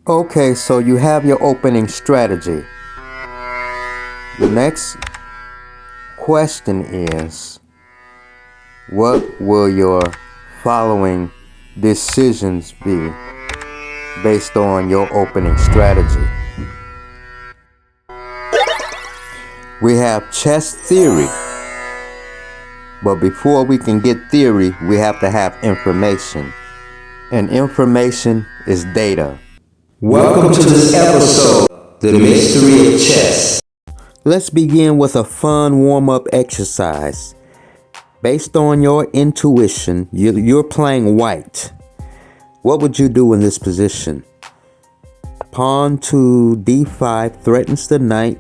Okay, so you have your opening strategy. The next question is, what will your following decisions be based on your opening strategy? We have chess theory. But before we can get theory, we have to have information. And information is data. Welcome to this episode, The Mystery of Chess. Let's begin with a fun warm-up exercise. Based on your intuition, you're playing white. What would you do in this position? Pawn to d5 threatens the knight,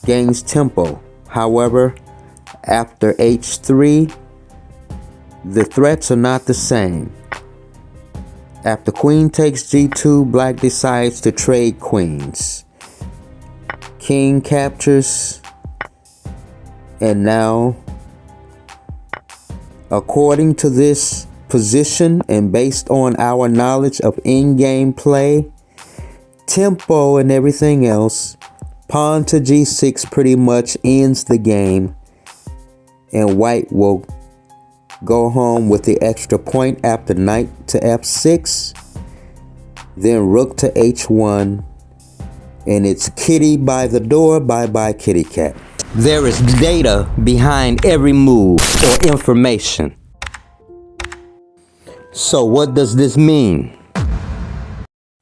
gains tempo. However, after h3, the threats are not the same. After queen takes g2, black decides to trade queens. King captures, and now, according to this position and based on our knowledge of in-game play, tempo and everything else, pawn to g6 pretty much ends the game, and white will go home with the extra point after knight to f6, then rook to h1, and it's kitty by the door, bye-bye kitty cat. There is data behind every move or information. So what does this mean?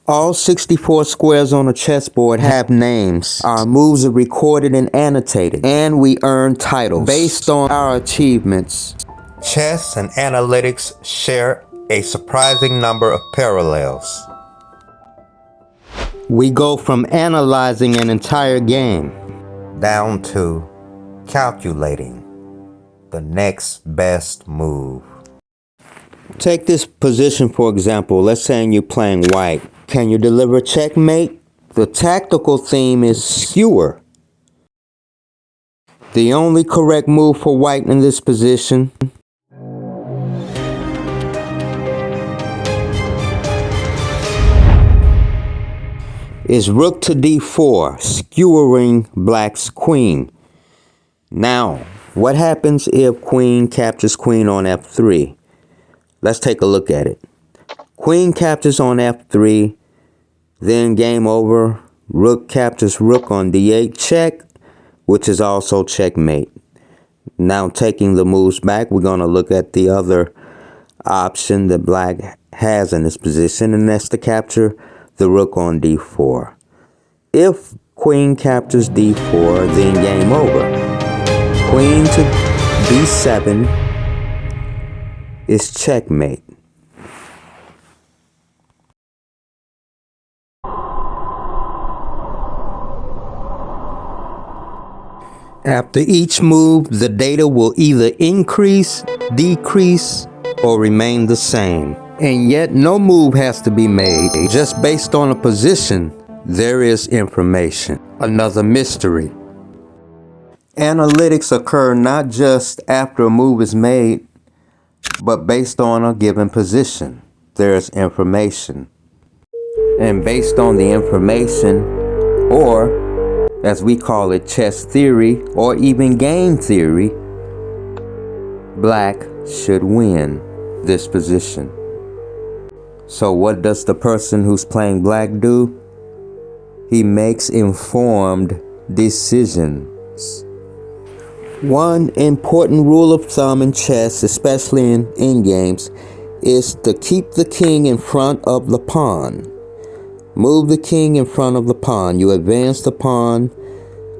All 64 squares on a chessboard have names. Our moves are recorded and annotated, and we earn titles based on our achievements. Chess and analytics share a surprising number of parallels. We go from analyzing an entire game down to calculating the next best move. Take this position for example. Let's say you're playing white. Can you deliver checkmate? The tactical theme is skewer. The only correct move for white in this position is rook to d4, skewering black's queen. Now, what happens if queen captures queen on f3? Let's take a look at it. Queen captures on f3, then game over. Rook captures rook on d8, check, which is also checkmate. Now taking the moves back, we're going to look at the other option that black has in this position, and that's to capture the rook on d4. If queen captures d4, then game over. Queen to d7 is checkmate. After each move, the data will either increase, decrease, or remain the same. And yet no move has to be made. Just based on a position, there is information. Another mystery. Analytics occur not just after a move is made, but based on a given position. There's information. And based on the information, or as we call it, chess theory, or even game theory, black should win this position. So what does the person who's playing black do? He makes informed decisions. One important rule of thumb in chess, especially in games, is to keep the king in front of the pawn. Move the king in front of the pawn. You advance the pawn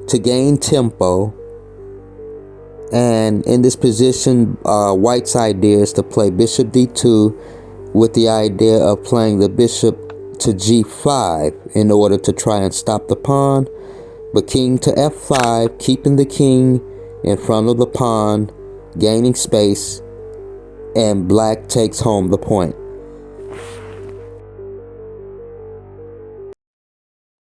to gain tempo. And in this position, white's idea is to play bishop d2 with the idea of playing the bishop to g5 in order to try and stop the pawn. But king to f5, keeping the king in front of the pawn, gaining space, and black takes home the point.